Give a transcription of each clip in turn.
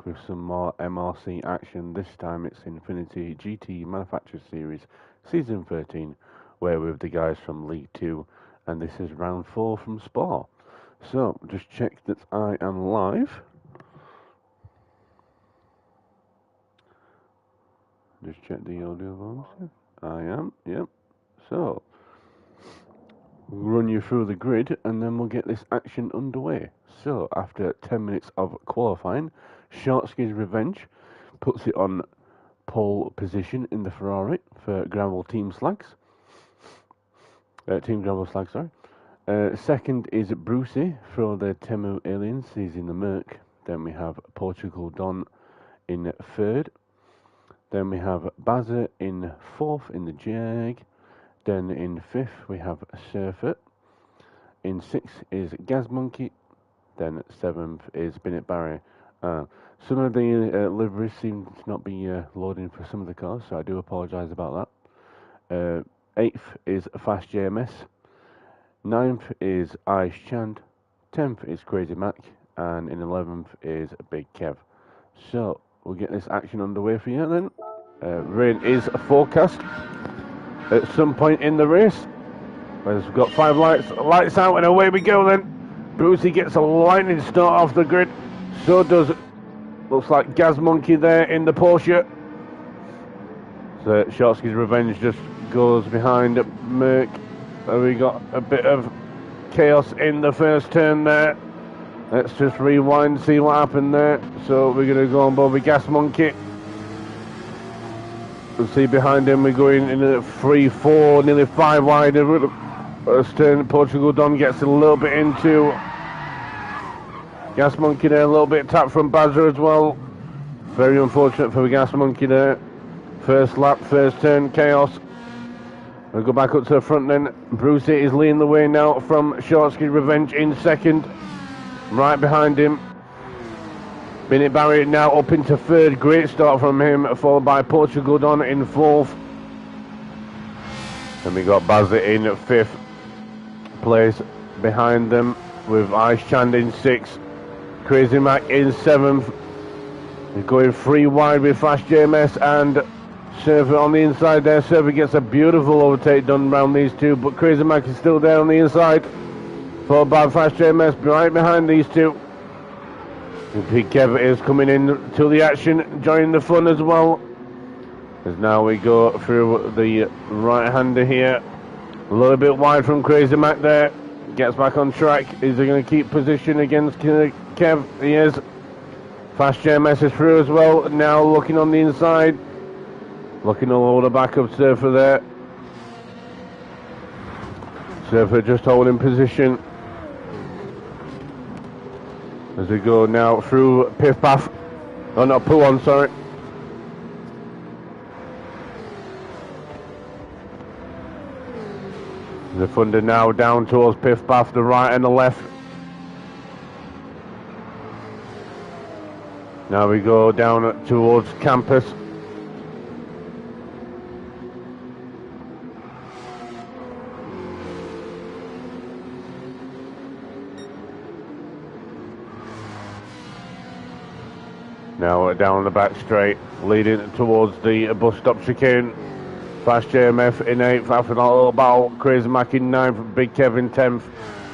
with some more MRC action. This time it's Infinity GT Manufacturers Series Season 13. We're with the guys from League 2, and this is round 4 from Spa. So, just check that I am live. Just check the audio volume. I am, yep. So, we'll run you through the grid and then we'll get this action underway. So, after 10 minutes of qualifying, Shortsky's Revenge puts it on pole position in the Ferrari for Gravel Team Slags. Team Gravel Slags, sorry. Second is Brucey for the Temu Aliens. He's in the Merc. Then we have Portugal Don in third. Then we have Bazza in fourth in the Jag. Then in fifth we have Surfer. In sixth is Gaz Monkey. Then seventh is Bennett Barry. Some of the liveries seem to not be loading for some of the cars, so I do apologise about that. Eighth is Fast JMS. Ninth is Ice Chand. 10th is Crazy Mac. And in 11th is Big Kev. So, we'll get this action underway for you then. Rain is forecast at some point in the race. We've got 5 lights out, and away we go then. Brucey gets a lightning start off the grid. So does, looks like Gaz Monkey there in the Porsche. So Shortsky's Revenge just goes behind Merc. So we got a bit of chaos in the first turn there. Let's just rewind, see what happened there. So we're going to go on board with Gas Monkey. We'll see behind him we're going in a 3-4, nearly 5 wide. First turn, Portugal Don gets a little bit into Gas Monkey there, a little bit tapped from Bazza as well. Very unfortunate for the Gas Monkey there. First lap, first turn, chaos. We'll go back up to the front then. Brucey is leading the way now from Shortsky's Revenge in second. Right behind him. Bennett Barry now up into third. Great start from him, followed by Portugal Don in fourth. And we got Bazza in fifth place behind them with Ice Chand in sixth. Crazy Mac in seventh. He's going 3 wide with Fast JMS and Surfer on the inside there. Surfer gets a beautiful overtake done around these two, but Crazy Mac is still there on the inside. Followed by Fast JMS right behind these two. Big Kev is coming in to the action, joining the fun as well. As now we go through the right-hander here. A little bit wide from Crazy Mac there. Gets back on track. Is he going to keep position against Kev? He is. Fast JMS is through as well. Now looking on the inside. Looking all over the back of Surfer there. Surfer just holding position. As we go now through Piff Path. Oh no, Puon, sorry. The Thunder now down towards Piff Path, the right and the left. Now we go down towards Campus. Now down the back straight, leading towards the bus stop chicane. Fast JMF in 8th after that little battle. Crazy Mac in 9th, Big Kevin 10th.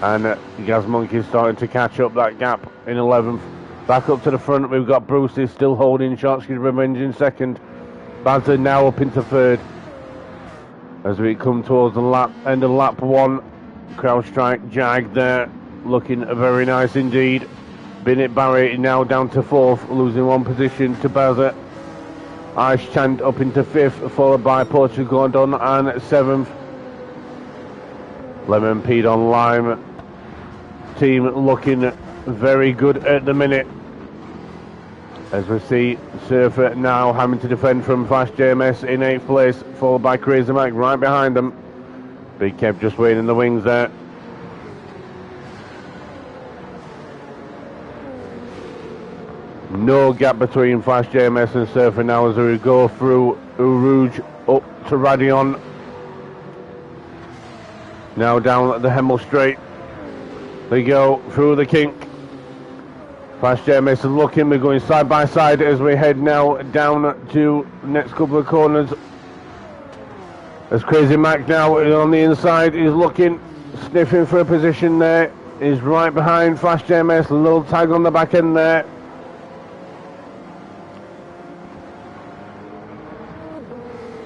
And Gaz Monkey starting to catch up that gap in 11th. Back up to the front, we've got Brucey still holding Shortsky's Revenge in 2nd. Bazza now up into 3rd. As we come towards the end of lap 1. Crowd Strike Jag there, looking very nice indeed. Bennett Barry now down to 4th, losing 1 position to Bazza. Ice Chand up into 5th, followed by Portugal Don and 7th. Lemon Pete on Lime. Team looking very good at the minute. As we see Surfer now having to defend from Fast JMS in 8th place, followed by Crazy Mac right behind them. Big Kev just waiting in the wings there. No gap between Fast JMS and Surfer now as we go through Rouge up to Radion. Now down at the Hemel Straight. They go through the kink. Flash JMS is looking, we're going side by side as we head now down to the next couple of corners. As Crazy Mac now on the inside, he's looking, sniffing for a position there. He's right behind Flash JMS, a little tag on the back end there.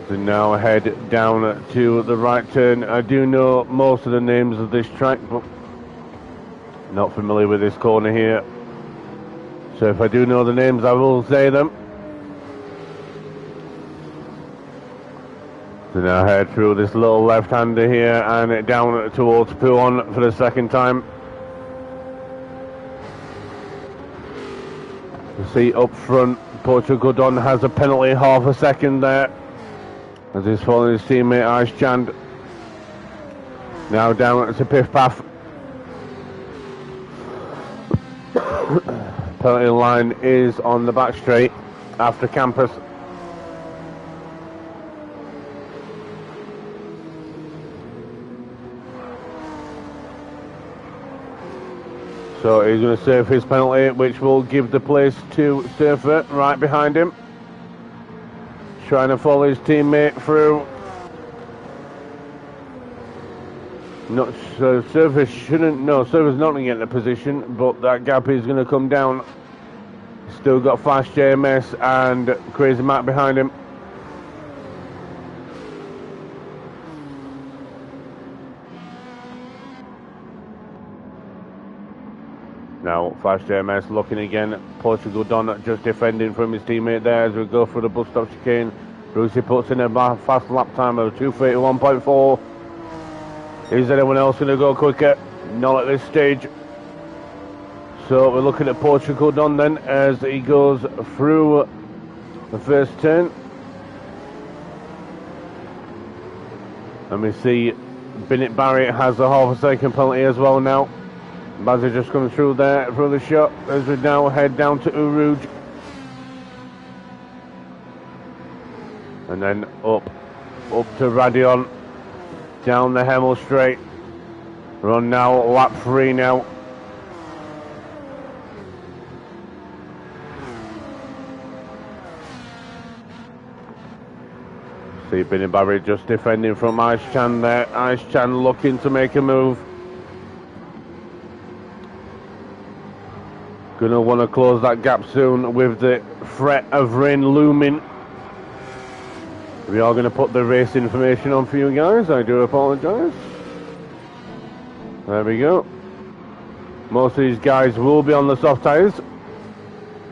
So now head down to the right turn. I do know most of the names of this track, but not familiar with this corner here. So if I do know the names, I will say them. So now head through this little left-hander here and down towards Puon for the second time. You see up front, Portugal Don has a penalty, half a second there, as he's following his teammate Ice Chand. Now down to Piff Paff. Penalty line is on the back straight after Campus. So he's going to serve his penalty, which will give the place to Surfer right behind him. Trying to follow his teammate through. Not so Surfer shouldn't. No, Surfer's not going to get in a position, but that gap is going to come down. Still got Flash JMS and Crazy Mac behind him. Now Flash JMS looking again. Portugal Don just defending from his teammate there as we go through the bus stop chicane. Brucey puts in a fast lap time of 2:31.4. Is anyone else going to go quicker? Not at this stage. So we're looking at Portugal Don then as he goes through the first turn. And we see Bennett Barry has a half a second penalty as well now. Bazza just comes through there for the shot as we now head down to Uruj. And then up to Radion, down the Hemel straight. We're on now lap 3 now. See Benny Barry just defending from Ice Chan there. Ice Chan looking to make a move. Gonna want to close that gap soon with the threat of rain looming. We are going to put the race information on for you guys. I do apologise. There we go. Most of these guys will be on the soft tyres.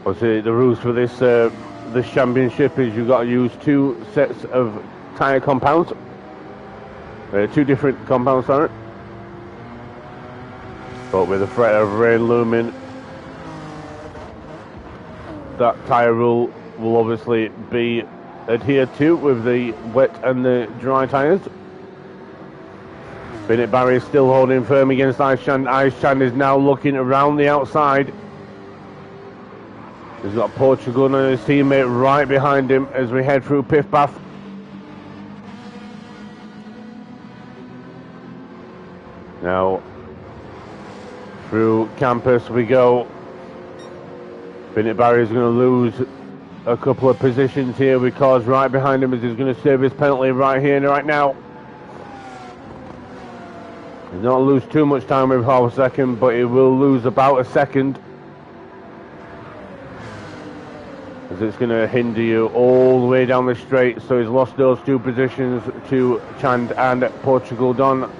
Obviously, the rules for this championship is you've got to use 2 sets of tyre compounds. 2 different compounds, sorry. But with the threat of rain looming, that tyre rule will obviously be adhered to with the wet and the dry tyres. Bennett Barry is still holding firm against Ice Chan. Ice Chan is now looking around the outside. He's got Portugal and his teammate right behind him as we head through Piff Paff. Now through Campus we go. Bennett Barry is going to lose a couple of positions here because right behind him is he's going to serve his penalty right here and right now. He's not lose too much time with half a second, but he will lose about a second, as it's going to hinder you all the way down the straight. So he's lost those 2 positions to Chand and Portugal Don.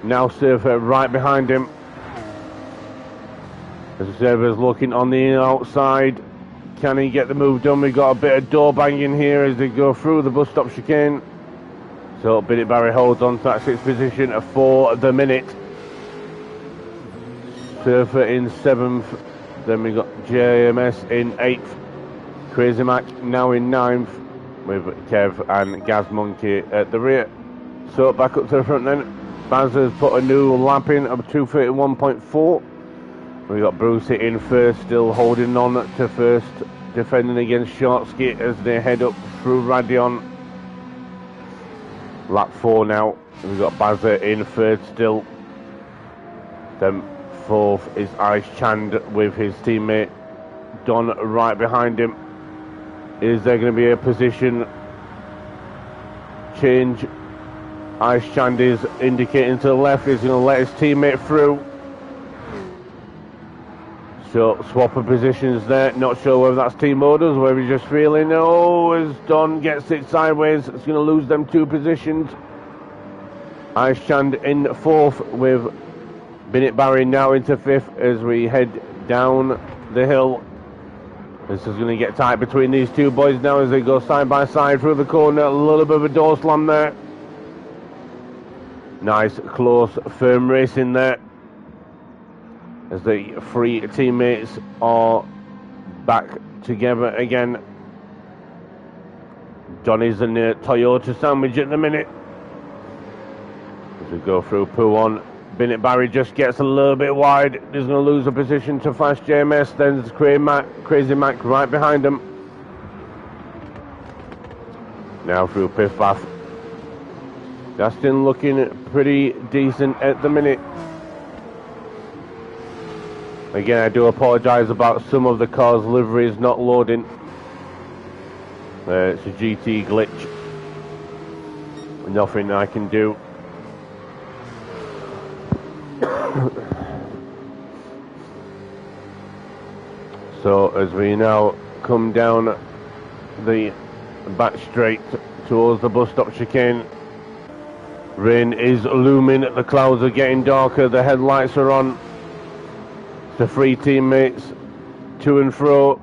Now Surfer right behind him. As the Surfer's looking on the outside. Can he get the move done? We've got a bit of door banging here as they go through the bus stop chicane. So Bennett Barry holds on to that 6th position for the minute. Surfer in 7th. Then we got JMS in 8th. Crazy Mac now in 9th with Kev and Gaz Monkey at the rear. So back up to the front then. Bazza's put a new lap in of 2:31.4. We got Brucey in first, still holding on to first, defending against Shortsky as they head up through Radion. Lap 4 now. We've got Bazza in third still. Then 4th is Ice Chand with his teammate Don right behind him. Is there going to be a position change? Ice Chand is indicating to the left. He's going to let his teammate through. So swap of positions there. Not sure whether that's team orders, whether he's just feeling. Oh, as Don gets it sideways, it's going to lose them 2 positions. Ice Chand in 4th with Binit Barry now into 5th as we head down the hill. This is going to get tight between these 2 boys now as they go side by side through the corner. A little bit of a door slam there. Nice, close, firm racing there as the 3 teammates are back together again. Johnny's in the Toyota sandwich at the minute. As we go through Puon, Binit Barry just gets a little bit wide. He's going to lose a position to Fast JMS. Then there's Crazy Mac right behind him. Now through Piff Path. Justin looking pretty decent at the minute. Again, I do apologise about some of the car's liveries not loading. It's a GT glitch. Nothing I can do. So as we now come down the back straight towards the bus stop chicane, rain is looming, the clouds are getting darker, the headlights are on. The 3 teammates to and fro.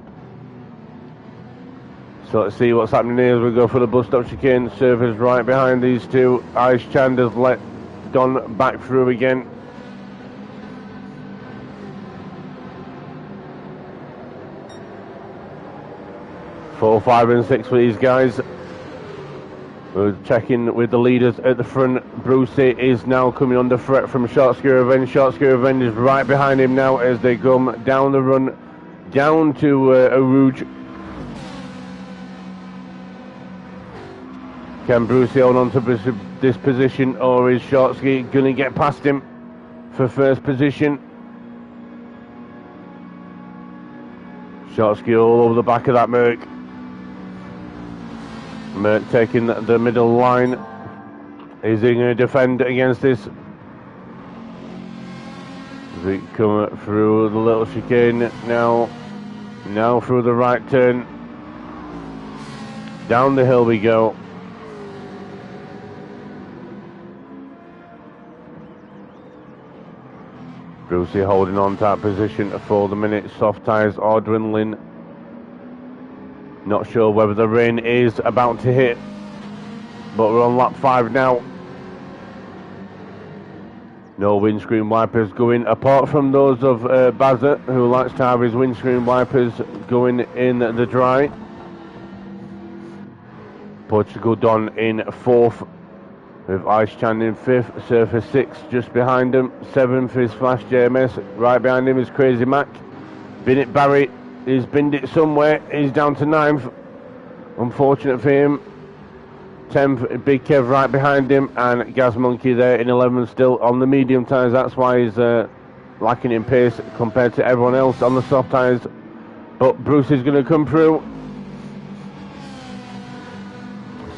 So let's see what's happening here as we go for the bus stop chicane. Surface right behind these 2. Ice Chand has let Don back through again. Four, 5 and 6 for these guys. We're checking with the leaders at the front. Brucey is now coming under threat from Shortsky Revenge. Shortsky Revenge is right behind him now as they come down the run, down to Arouge. Can Brucey hold on to this position, or is Shortsky going to get past him for first position? Shortsky all over the back of that Merc. Merc taking the middle line. Is he going to defend against this? As we come through the little chicane now through the right turn. Down the hill we go. Brucey holding on to that position for the minute. Soft tyres are dwindling. Not sure whether the rain is about to hit, but we're on lap 5 now. No windscreen wipers going, apart from those of Bazza, who likes to have his windscreen wipers going in the dry. Portugal Don in 4th, with Ice Chand in 5th, Surfer 6 just behind him. 7th is Flash JMS, right behind him is Crazy Mac. Binit Barry is binned it somewhere, he's down to 9th, unfortunate for him. 10th, Big Kev right behind him, and Gaz Monkey there in 11th, still on the medium tyres. That's why he's lacking in pace compared to everyone else on the soft tyres. But Bruce is going to come through.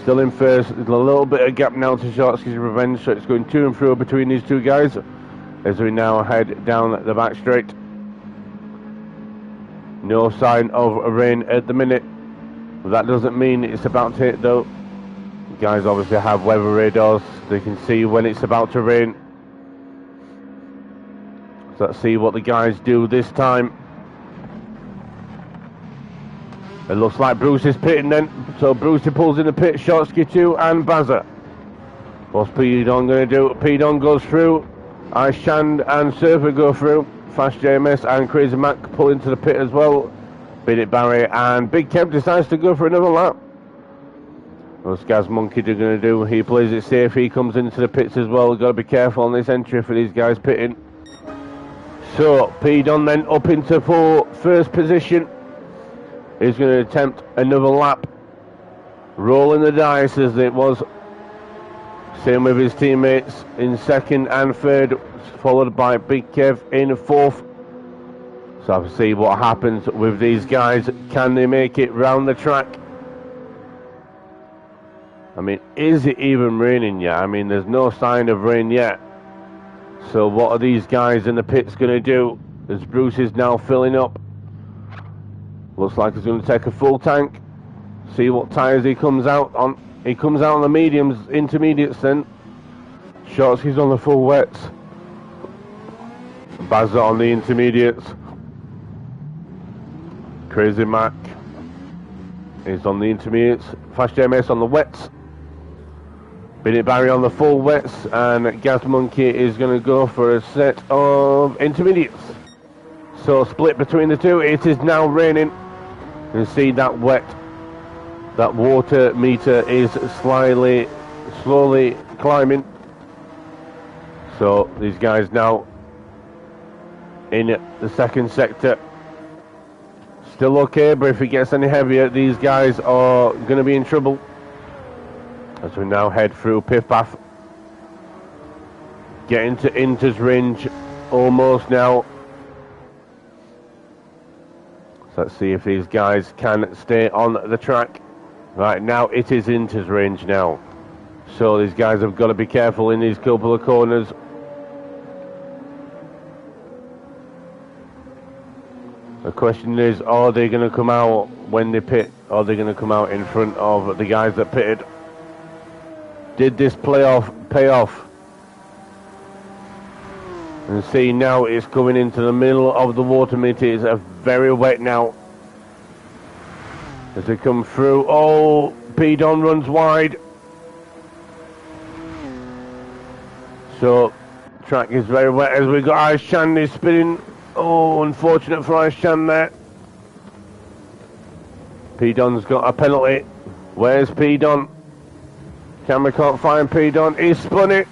Still in first. There's a little bit of gap now to Shortsky's Revenge, so it's going to and fro between these 2 guys as we now head down the back straight. No sign of rain at the minute. That doesn't mean it's about to hit though. Guys obviously have weather radars. They can see when it's about to rain. So let's see what the guys do this time. It looks like Bruce is pitting then. So Bruce pulls in the pit. Shortsky 2 and Bazza. What's P-Don going to do? P-Don goes through. Ice Chand and Surfer go through. Fast JMS and Crazy Mac pull into the pit as well. Binit Barry and Big Kev decides to go for another lap. What's Gaz Monkey going to do? He plays it safe. He comes into the pits as well. Got to be careful on this entry for these guys pitting. So P-Don then up into first position. He's going to attempt another lap. Rolling the dice as it was. Same with his teammates in 2nd and 3rd, followed by Big Kev in 4th. So I'll see what happens with these guys. Can they make it round the track? I mean, is it even raining yet? I mean, there's no sign of rain yet. So what are these guys in the pits going to do? As Bruce is now filling up. Looks like he's going to take a full tank. See what tyres he comes out on. He comes out on the mediums, intermediates then. Shortski's on the full wets. Bazza on the intermediates. Crazy Mac is on the intermediates. Fast JMS on the wets. Bennett Barry on the full wets. And Gas Monkey is going to go for a set of intermediates. So split between the two. It is now raining. You can see that wet. That water meter is slowly climbing. So these guys now in the second sector. Still okay, but if it gets any heavier, these guys are going to be in trouble. As we now head through pit path. Getting to Inter's range almost now. So let's see if these guys can stay on the track. Right now it is Inter's range now. So these guys have got to be careful in these couple of corners. The question is, are they going to come out when they pit? Or are they going to come out in front of the guys that pitted? Did this pay off? And see, now it's coming into the middle of the water meter. It's very wet now. As they come through, oh, P-Don runs wide. So, track is very wet as we got Ice Chan spinning. Oh, unfortunate for Ice Chan there. P-Don's got a penalty. Where's P-Don? Camera can't find P-Don. He's spun it.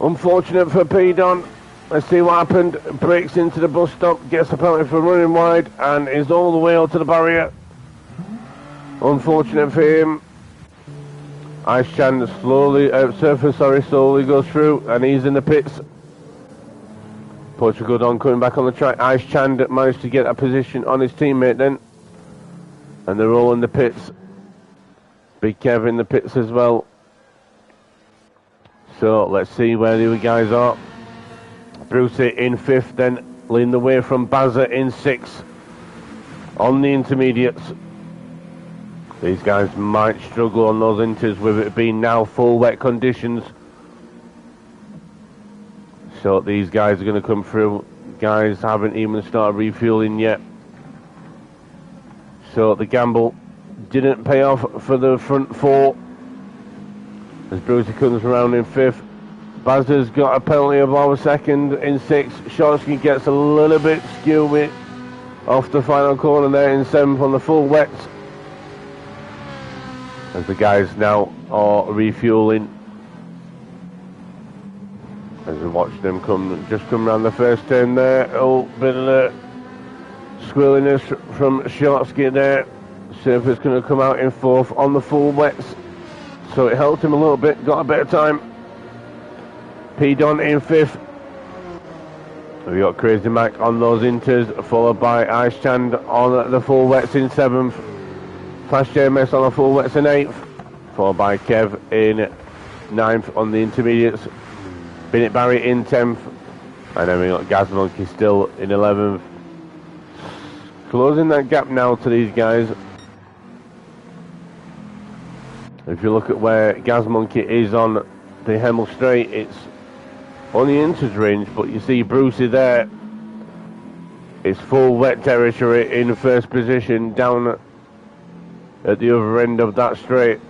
Unfortunate for P-Don. Let's see what happened. Breaks into the bus stop, gets a penalty for running wide, and is all the way out to the barrier. Unfortunate for him. Ice Chan slowly goes through, and he's in the pits. Portugal Don coming back on the track. Ice Chan managed to get a position on his teammate then. And they're all in the pits. Big Kev in the pits as well. So let's see where the other guys are. Brucey in 5th then, leading the way from Bazza in 6th. On the intermediates. These guys might struggle on those inters with it being now full wet conditions. So these guys are going to come through. Guys haven't even started refueling yet. So the gamble didn't pay off for the front 4. As Brucey comes around in 5th. Bazza's got a penalty of our 2nd in 6th. Shortsky gets a little bit skewy off the final corner there in 7th on the full wets. As the guys now are refueling. As we watch them just come around the first turn there. Oh, bit of the squirreliness from Shortsky there. Surface going to come out in 4th on the full wets. So it helped him a little bit, got a bit of time. P-Don in 5th. We got Crazy Mac on those inters, followed by Ice Chand on the full wets in 7th. Fast JMS on the full wets in 8th. Followed by Kev in 9th on the intermediates. Bennett Barry in 10th. And then we got Gas Monkey still in 11th. Closing that gap now to these guys. If you look at where Gas Monkey is on the Hemel Straight, it's on the inters range, but you see Brucey there. It's full wet territory in first position down at the other end of that straight.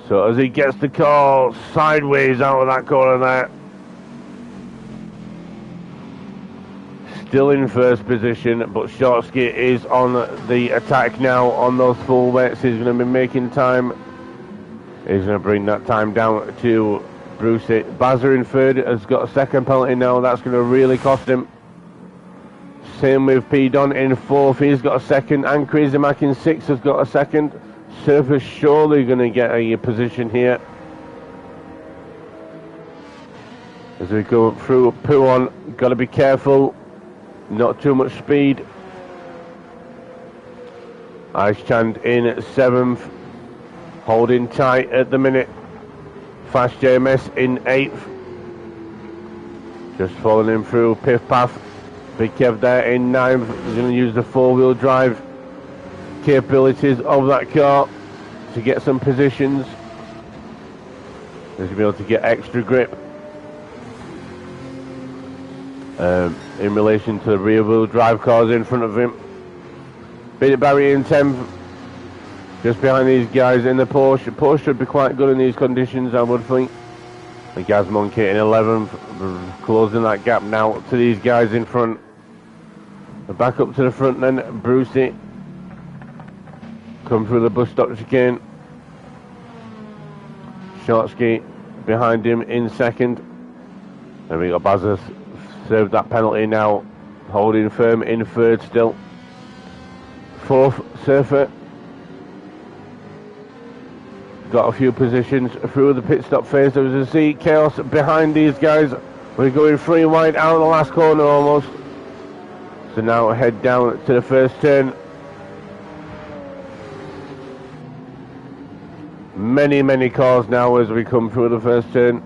So as he gets the car sideways out of that corner there. Still in first position, but Shortsky is on the attack now on those full wets. He's going to be making time. He's going to bring that time down to Brucey. Bazza in 3rd has got a 2nd penalty now. That's going to really cost him. Same with P-Don in 4th. He's got a 2nd. And Crazy Mac in 6th has got a 2nd. Surface surely going to get a position here. As we go through Puon, got to be careful, not too much speed. Ice Chand in 7th, holding tight at the minute. Fast JMS in 8th, just following him through Piff Path. Big Kev there in 9th. He's going to use the 4-wheel drive capabilities of that car to get some positions. He's going to be able to get extra grip in relation to the rear wheel drive cars in front of him. Beat Barry in 10th, just behind these guys in the Porsche. Porsche should be quite good in these conditions, I would think. The Gaz Monkey in 11th, closing that gap now to these guys in front. Back up to the front then, Brucey. Come through the bus stop chicane. Shortsky behind him in 2nd. And we got Bazza served that penalty now, holding firm in 3rd still. 4th, Surfer. Got a few positions through the pit stop phase. There was a sea chaos behind these guys. We're going 3 wide out of the last corner almost. So now head down to the first turn. Many cars now as we come through the first turn.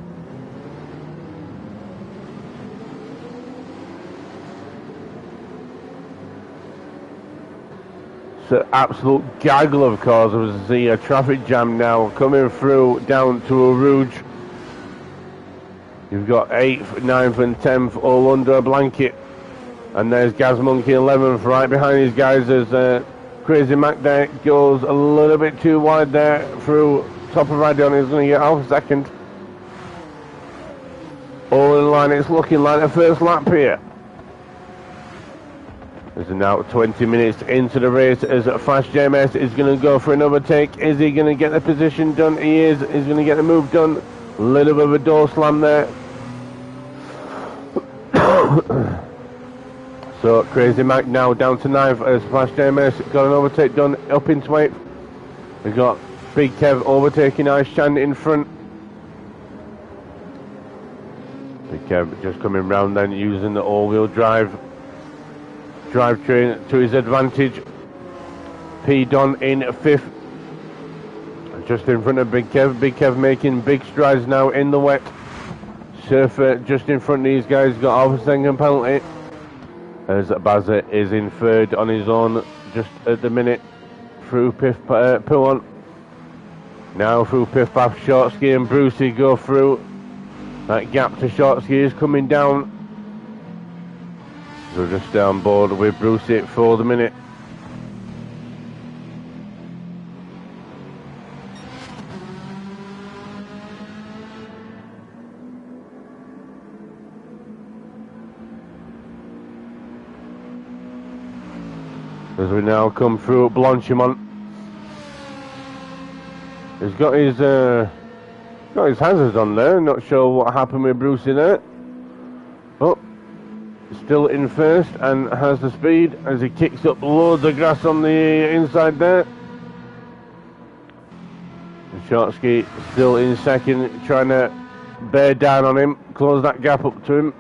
It's an absolute gaggle of cars. There was a traffic jam now coming through down to a Rouge. You've got 8th, 9th and 10th all under a blanket. And there's Gaz Monkey 11th right behind these guys as Crazy Mac there goes a little bit too wide there through top of Radion. He's going to get half a second. All in line, it's looking like the first lap here. There's now 20 minutes into the race as Fast JMS is going to go for an overtake. Is he going to get the position done? He is. He's going to get the move done. A little bit of a door slam there. So Crazy Mac now down to 9th as Fast JMS got an overtake done up into 8th. We've got Big Kev overtaking Ice Chand in front. Big Kev just coming round then using the all-wheel drivetrain to his advantage. P Don in 5th, just in front of Big Kev. Big Kev making big strides now in the wet. Surfer just in front of these guys, got half a second penalty as Bazza is in 3rd on his own just at the minute through Puon. Now through Piff Path, Shortsky and Brucey go through. That gap to Shortsky is coming down. So just stay on board with Brucey for the minute. As we now come through Blanchimont. He's got his hazards on there. Not sure what happened with Brucey there. Oh, still in 1st and has the speed as he kicks up loads of grass on the inside there. Shortsky still in 2nd, trying to bear down on him, close that gap up to him.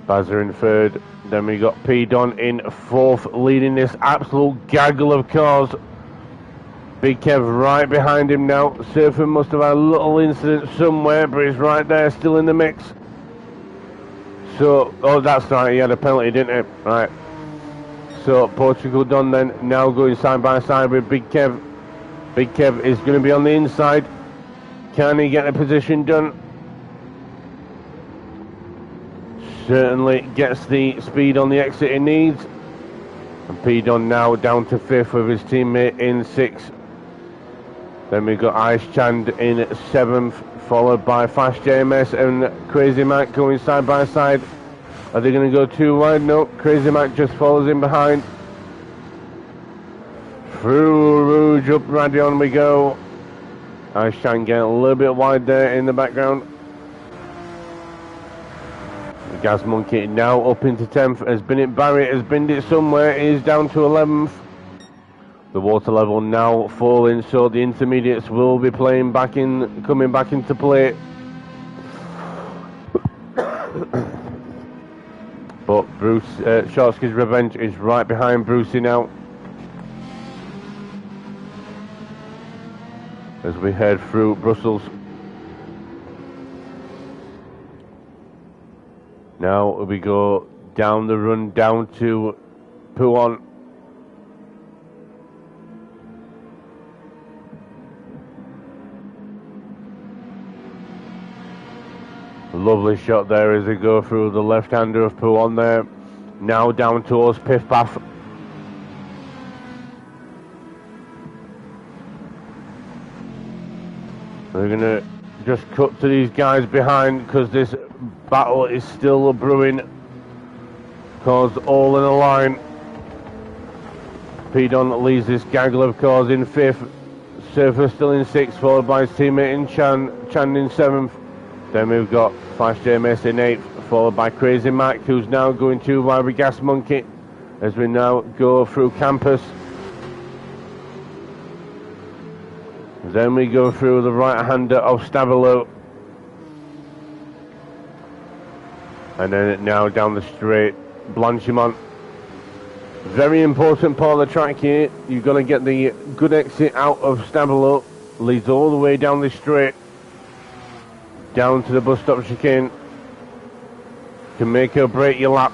Bazza in 3rd. Then we got P Don in 4th, leading this absolute gaggle of cars. Big Kev right behind him now. Surfer must have had a little incident somewhere, but he's right there, still in the mix. So, oh, that's right, he had a penalty, didn't he? Right. So, Portugal Don then, now going side by side with Big Kev. Big Kev is going to be on the inside. Can he get the position done? Certainly gets the speed on the exit he needs. And P Don now down to 5th with his teammate in 6th. Then we've got Ice Chand in 7th, followed by Fast JMS and Crazy Mac going side by side. Are they going to go too wide? No, Crazy Mac just follows in behind. Through Rouge, up Radion we go. Ice Chand getting a little bit wide there in the background. The Gas Monkey now up into 10th. Has been it Barry, has binned it somewhere. He is down to 11th. The water level now falling, so the intermediates will be coming back into play. But Bruce, Shortsky's Revenge is right behind Brucey now. As we head through Brussels. Now we go down the run down to Pouon. Lovely shot there as they go through the left-hander of Pouon there. Now down towards Piff Paff. We're going to just cut to these guys behind because this battle is still brewing. Cause all in a line. Pedon leads this gaggle of cars in 5th. Surfer still in 6th, followed by his teammate in Chan in 7th. Then we've got Flash JMS in 8th, followed by Crazy Mike, who's now going too wide with Gas Monkey. As we now go through Campus. Then we go through the right-hander of Stabilo. And then now down the straight, Blanchimont. Very important part of the track here. You've got to get the good exit out of Stabilo. Leads all the way down the straight. Down to the bus stop chicane. Can make or break your lap.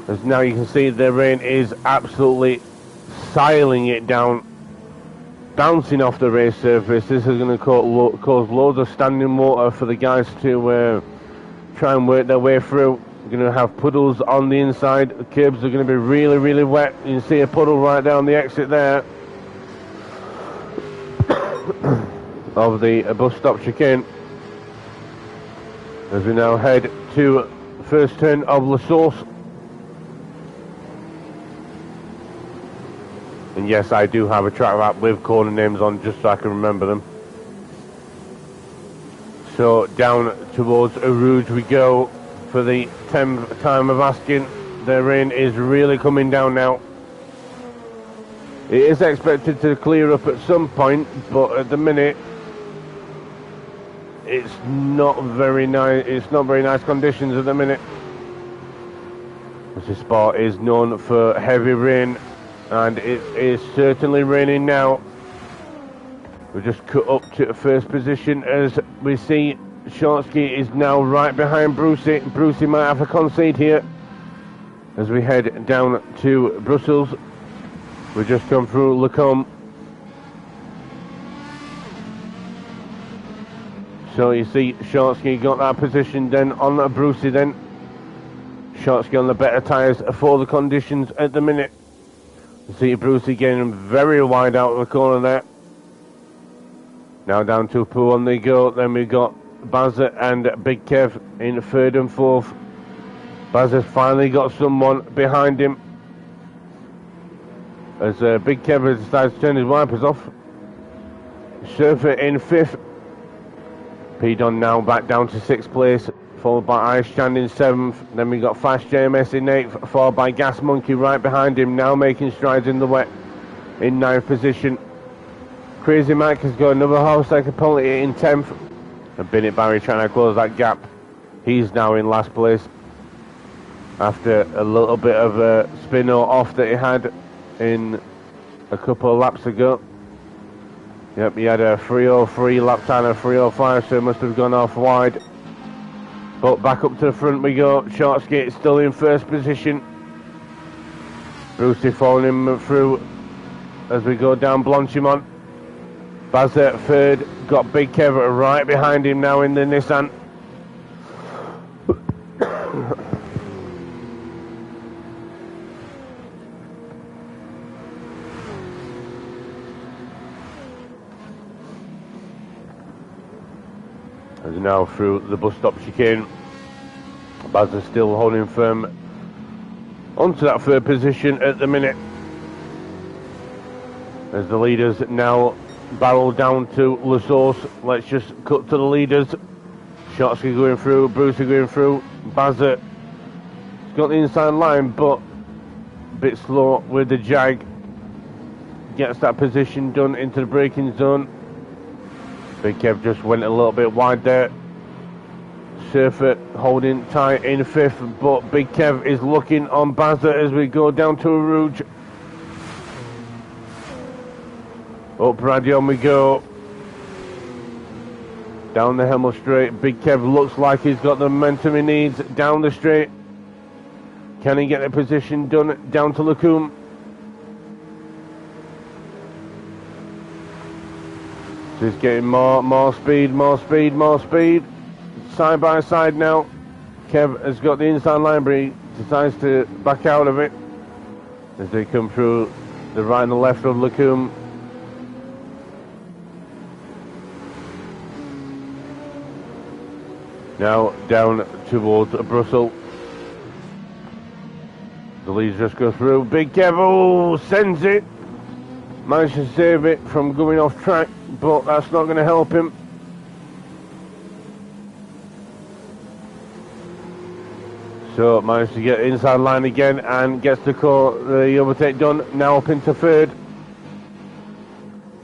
As now you can see the rain is absolutely siling it down. Bouncing off the race surface. This is going to cause loads of standing water for the guys to try and work their way through. We're going to have puddles on the inside. The curbs are going to be really, really wet. You can see a puddle right down the exit there of the bus stop chicane. As we now head to the first turn of La Source. And yes, I do have a track map with corner names on just so I can remember them. So down towards Rouge we go for the 10th time of asking. The rain is really coming down now. It is expected to clear up at some point, but at the minute it's not very nice. It's not very nice conditions at the minute. This spot is known for heavy rain, and it is certainly raining now. We just cut up to first position as we see Shortsky is now right behind Brucey. Brucey might have to concede here as we head down to Brussels. We just come through Lacombe. So you see Shortsky got that position then on Brucey then. Shortsky on the better tyres for the conditions at the minute. You see Brucey getting very wide out of the corner there. Now down to Pouon they go. Then we've got Bazza and Big Kev in 3rd and 4th. Bazza's finally got someone behind him. As Big Kev decides to turn his wipers off. Surfer in 5th. Pedon now back down to 6th place, followed by Ice Stand in 7th. Then we got Fast JMS in 8th, followed by Gas Monkey right behind him, now making strides in the wet in 9th position. Crazy Mike has got another half-second penalty in 10th. And Bennett Barry trying to close that gap. He's now in last place after a little bit of a spin or off that he had in a couple of laps ago. Yep, he had a 303 lap time of 305, so he must have gone off wide. But back up to the front we go. Shortsky still in 1st position. Brucey following him through as we go down Blanchimont. Bazza 3rd, got Big Kev right behind him now in the Nissan. As now through the bus stop chicane. Bazza still holding firm onto that 3rd position at the minute. As the leaders now barrel down to La Source. Let's just cut to the leaders. Shortsky going through, Brucey going through. Bazza has got the inside line, but a bit slow with the Jag. Gets that position done into the braking zone. Big Kev just went a little bit wide there. Surfer holding tight in 5th, but Big Kev is looking on Bazza as we go down to Rouge. Up Radion we go. Down the Hemel straight. Big Kev looks like he's got the momentum he needs down the straight. Can he get the position done down to Lacombe? He's getting more speed. Side by side now. Kev has got the inside line, but he decides to back out of it as they come through the right and the left of Lacombe. Now down towards Brussels. The leads just go through. Big Kev, oh, sends it. Managed to save it from going off track, but that's not going to help him. So managed to get inside line again and gets the overtake done. Now up into 3rd.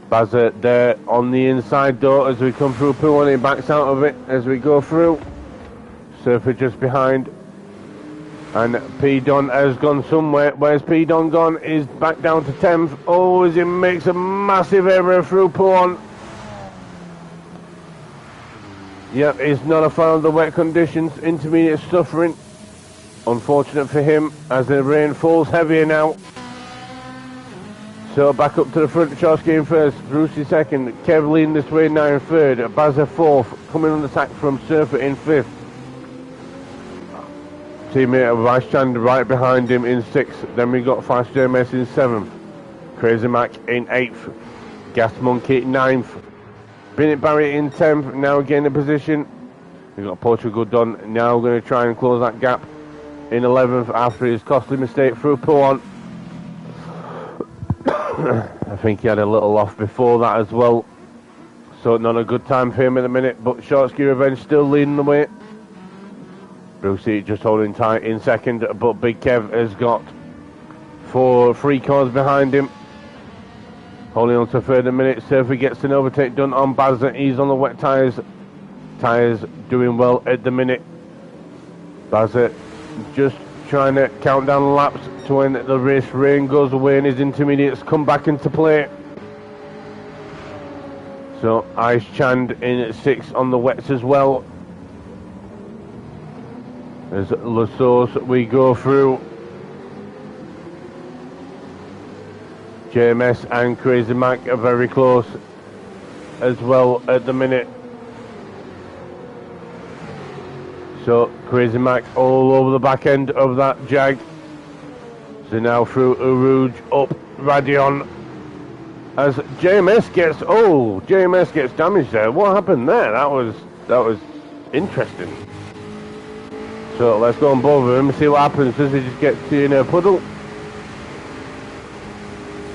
Bazza there on the inside door as we come through Pool, and he backs out of it as we go through. Surfer just behind. And P Don has gone somewhere. Where's P Don gone? He's back down to 10th. Oh, as he makes a massive error through Pool. Yep, he's not a fan of the wet conditions. Intermediate suffering. Unfortunate for him as the rain falls heavier now. So back up to the front, Chosky in 1st, Brucey 2nd, Kev leading this way now in 3rd, Bazza 4th, coming on the attack from Surfer in 5th. Teammate of Vice Chand right behind him in 6th, then we got Fast JMS in 7th, Crazy Mac in 8th, Gas Monkey 9th, Bennett Barry in 10th, now again in position. We've got Portugal done, now going to try and close that gap in 11th after his costly mistake through Pouan. I think he had a little off before that as well, so not a good time for him at the minute, but Shortsky Revenge still leading the way. Brucey just holding tight in 2nd, but Big Kev has got 3 cars behind him, holding on to 3rd a minute. Surfer gets an overtake done on Bazza. He's on the wet tyres doing well at the minute. Bazza just trying to count down the laps to when the race rain goes away and his intermediates come back into play. So Ice Chand in 6th on the wets as well. As La Sauce we go through. JMS and Crazy Mac are very close as well at the minute. So Crazy Mac all over the back end of that Jag. So now through Rouge up Radion as JMS gets damaged there. What happened there? That was interesting. So let's go on board with him and see what happens. Does he just get in a puddle?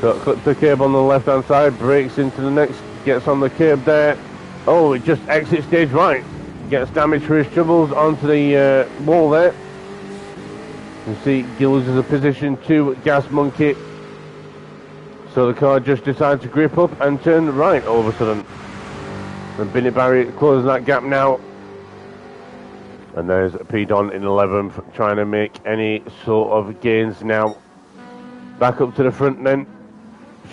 So clips the curb on the left hand side, brakes into the next, gets on the curb there. Oh, it just exits stage right. Gets damage for his troubles onto the wall there. You see he loses a position to Gas Monkey. So the car just decides to grip up and turn right all of a sudden. And Bennett Barry closing that gap now. And there's P Don in 11th trying to make any sort of gains now. Back up to the front then.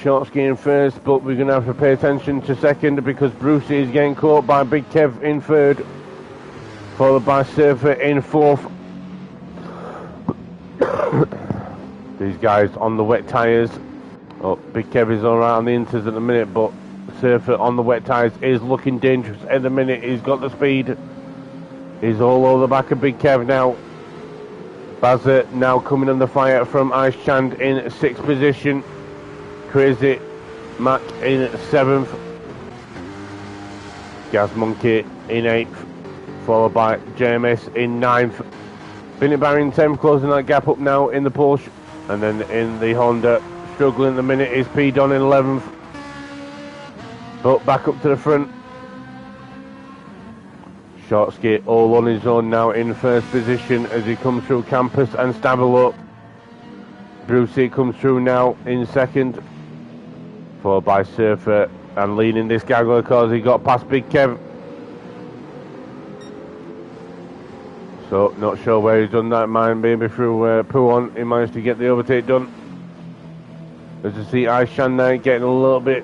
Shortsky in 1st, but we're going to have to pay attention to 2nd because Brucey is getting caught by Big Kev in 3rd. Followed by Surfer in 4th. These guys on the wet tyres. Oh, Big Kev is alright on the inters at the minute, but Surfer on the wet tyres is looking dangerous at the minute. He's got the speed. He's all over the back of Big Kev now. Bazza now coming under fire from Ice Chand in 6th position. Crazy Mac in 7th. Gas Monkey in 8th. Followed by JMS in 9th. Bennett Barry in 10th, closing that gap up now in the Porsche. And then in the Honda, struggling at the minute, is P Don in 11th. But back up to the front. Shortsky all on his own now in 1st position as he comes through Campus and Stabilo. Brucey comes through now in 2nd. Followed by Surfer and leading this gaggle because he got past Big Kev. So, not sure where he's done that. Mine maybe through Puon. He managed to get the overtake done. As you see, Aishan now getting a little bit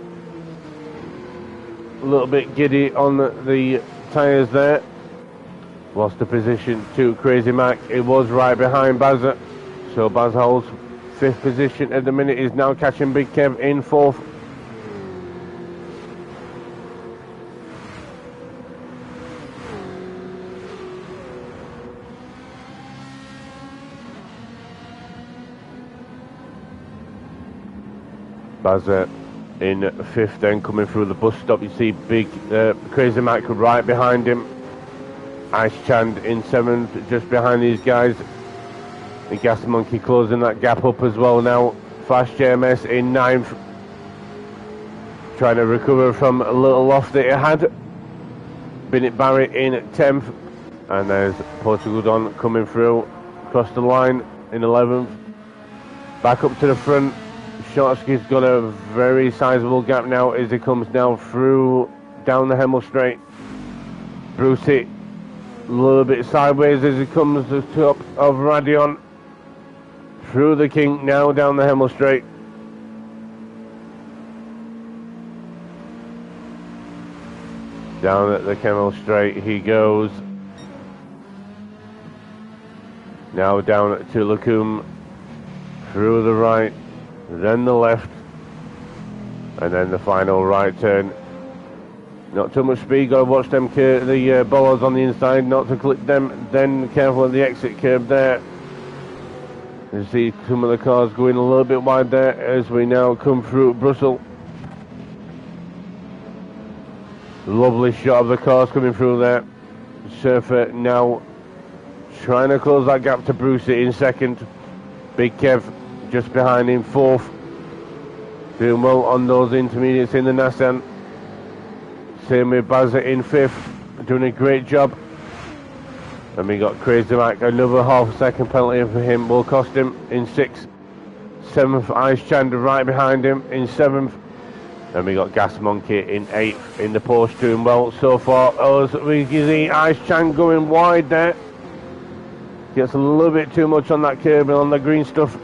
giddy on the tyres there. Lost the position to Crazy Mac. It was right behind Bazza. So Baz holds 5th position at the minute. He's now catching Big Kev in 4th. Bazza in 5th then, coming through the bus stop. You see Big Crazy Mac right behind him. Ice Chand in 7th, just behind these guys. The Gas Monkey closing that gap up as well now. Flash JMS in 9th. Trying to recover from a little loss that he had. Bennett Barry in 10th. And there's Portugal Don coming through across the line in 11th. Back up to the front. Shortsky's got a very sizable gap now as he comes now through down the Hemel Straight. Brucey a little bit sideways as he comes to the top of Radion. Through the kink now down the Hemel Straight. Down at the Hemel Straight he goes. Now down to Lacombe. Through the right. Then the left. And then the final right turn. Not too much speed, got to watch them the bollards on the inside, not to clip them. Then careful of the exit curb there. You see some of the cars going a little bit wide there as we now come through Brussels. Lovely shot of the cars coming through there. Surfer now trying to close that gap to Brucey in 2nd. Big Kev just behind him 4th. Doing well on those intermediates in the Nissan. Same with Bazza in 5th, doing a great job. And we got Crazy Mac, another half-second penalty for him will cost him in 6th. 7th, Ice Chand right behind him in 7th. And we got Gas Monkey in 8th in the Porsche, doing well so far. As we can see Ice Chand going wide there. Gets a little bit too much on that curb and on the green stuff.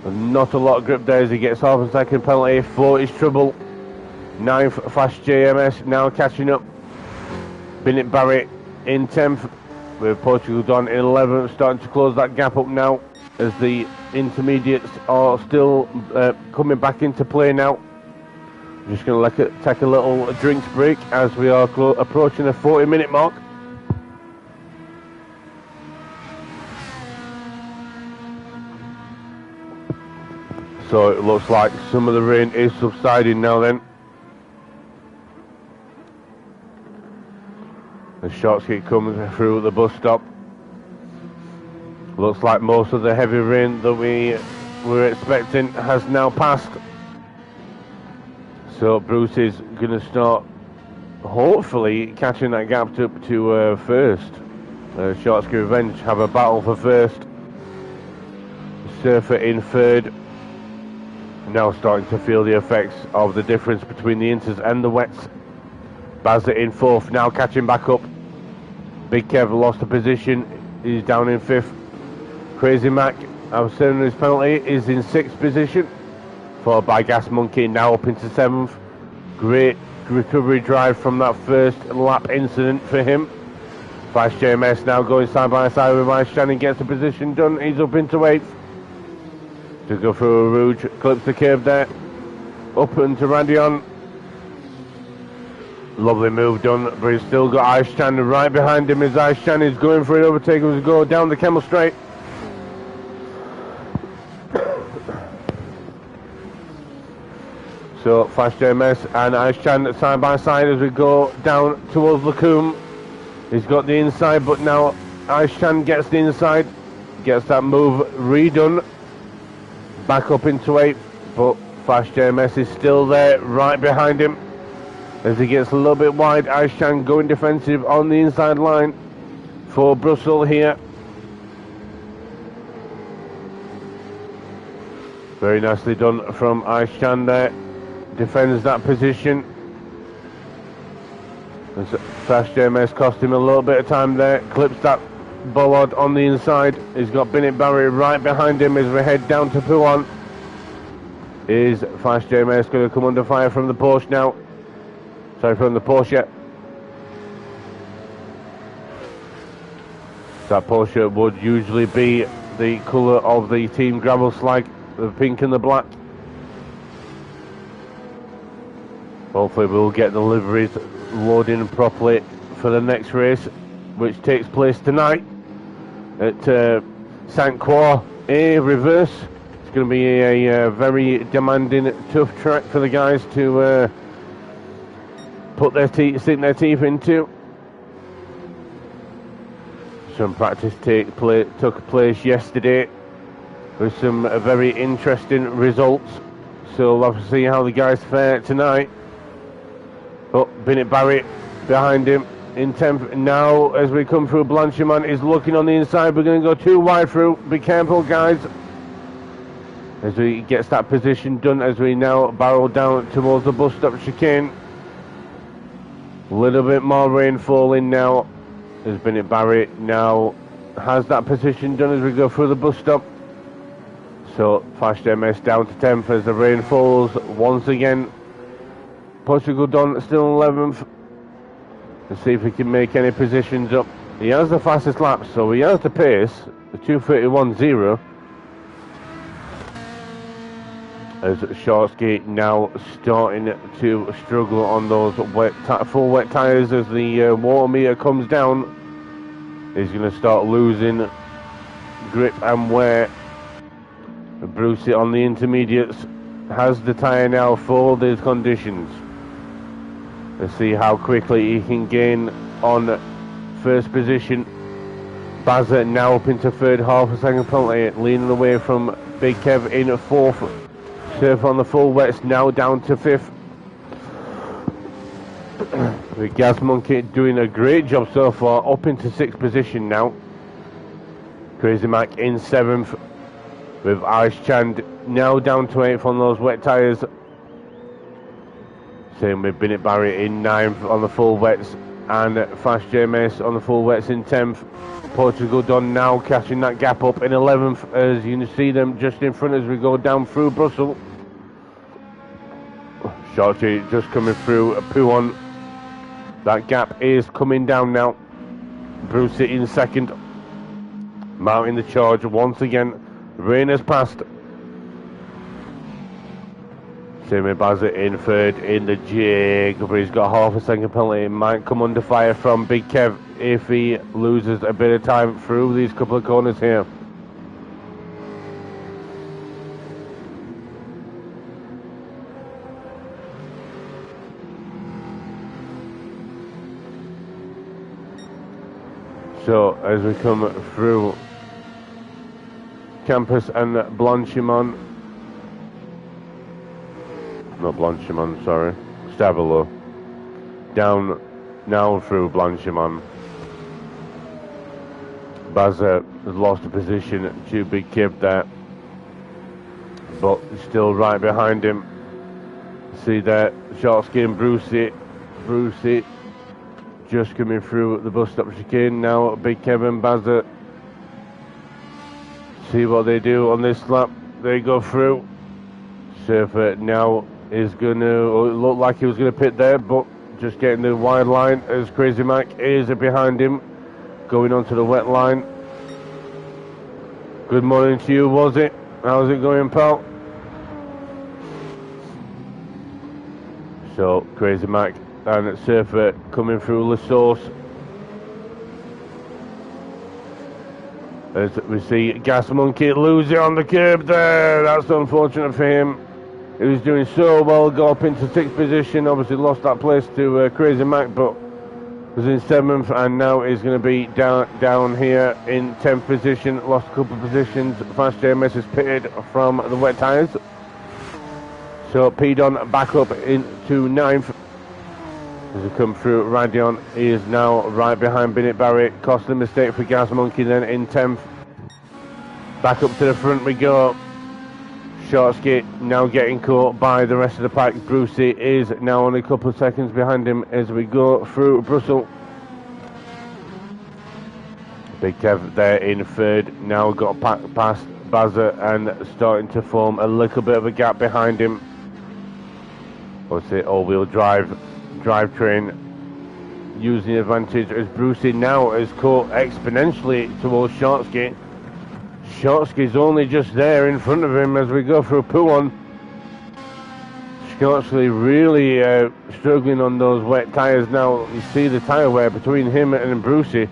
And not a lot of grip there as he gets half-a-second penalty for his trouble. 9th, Flash JMS now catching up. Bennett Barry in 10th, with Portugal Don in 11th, starting to close that gap up now as the intermediates are still coming back into play now. I'm just going to take a little drinks break as we are approaching the 40-minute mark. So it looks like some of the rain is subsiding now then. The shots keep coming through the bus stop. Looks like most of the heavy rain that we were expecting has now passed. So Bruce is going to start hopefully catching that gap up to first. Shortsky Revenge have a battle for first. Surfer in 3rd. Now starting to feel the effects of the difference between the inters and the wets. Bazza in 4th, now catching back up. Big Kev lost the position, he's down in 5th. Crazy Mac, I'm saying his penalty, is in 6th position. Followed by Gas Monkey, now up into 7th. Great recovery drive from that first lap incident for him. Flash JMS now going side by side with Ice Shannon, gets the position done, he's up into 8th. To go through a Rouge, clips the curve there. Up into Radion. Lovely move done, but he's still got Ice Chan right behind him as Ice Chan is going for an overtake as we go down the Camel Straight. So Flash JMS and Ice Chan side by side as we go down towards Lacombe. He's got the inside, but now Ice Chan gets the inside, gets that move redone. Back up into 8th, but Flash JMS is still there right behind him. As he gets a little bit wide, Ice Chan going defensive on the inside line for Brussels here. Very nicely done from Ice Chan there. Defends that position. Fast JMS cost him a little bit of time there. Clips that bollard on the inside. He's got Bennett Barry right behind him as we head down to Puan. Is Fast JMS going to come under fire from the Porsche now? Sorry, from the Porsche. That Porsche would usually be the colour of the Team Gravel Slag, the pink and the black. Hopefully we'll get the liveries loading properly for the next race, which takes place tonight at Saint Croix A Reverse. It's going to be a very demanding, tough track for the guys to sink their teeth into. Some practice took place yesterday with some very interesting results. So we'll have to see how the guys fare tonight. But Bennett Barry behind him in 10th. Now as we come through, Blanchimon is looking on the inside. We're going to go too wide through. Be careful, guys, as we gets that position done, as we now barrel down towards the bus stop chicane. A little bit more rain falling now, as Bennett Barry now has that position done as we go through the bus stop. So Fast JMS down to 10th as the rain falls once again. Portugal Don still 11th. Let's see if he can make any positions up. He has the fastest lap, so he has the pace, the 2:31.0. As Shortsky now starting to struggle on those full wet tyres as the water meter comes down. He's going to start losing grip and wear. Brucey on the intermediates has the tyre now for these conditions. Let's see how quickly he can gain on first position. Bazza now up into third, half a second penalty, leaning away from Big Kev in fourth. Surf on the full wets now down to fifth. The Gas Monkey doing a great job so far, up into sixth position now. Crazy Mac in seventh, with Ice Chand now down to eighth on those wet tyres. Same with Bennett Barry in 9th on the full wets, and Fast JMS on the full wets in 10th. Portugal Don now catching that gap up in 11th, as you can see them just in front as we go down through Brussels. Shorty just coming through Puon. That gap is coming down now. Brucey in second, mounting the charge once again. Rain has passed. Same with Bazza in third in the jig, but he's got half a second penalty. He might come under fire from Big Kev if he loses a bit of time through these couple of corners here. So as we come through Campus and Blanchimon, not Blanchimon, sorry, Stavelo, down now through Blanchimon. Bazza has lost a position to Big Kib there, but still right behind him. See there, short skin Brucey just coming through the bus stop chicane now. Big Kevin Bazza, see what they do on this lap. They go through. Surfer now is going to look like he was going to pit there, but just getting the wide line as Crazy Mac is behind him, going onto the wet line. Good morning to you, was it? How's it going, pal? So Crazy Mac and Surfer coming through La Source. As we see Gas Monkey lose it on the curb there. That's unfortunate for him. He was doing so well, got up into sixth position. Obviously lost that place to Crazy Mac, but was in seventh, and now he's going to be down here in 10th position. Lost a couple of positions. Fast JMS is pitted from the wet tyres. So Pedon back up into 9th. As we come through, Radion is now right behind Bennett Barry. Costly mistake for Gas Monkey then in 10th. Back up to the front we go. Shortsky now getting caught by the rest of the pack. Brucey is now only a couple of seconds behind him as we go through Brussels. Big Kev there in third, now got past Bazza and starting to form a little bit of a gap behind him. What's it, all-wheel drivetrain using the advantage as Brucey now has caught exponentially towards Shortsky. Shortsky's only just there in front of him as we go through Pouon. Shortsky really struggling on those wet tyres now. You see the tyre wear between him and Brucey.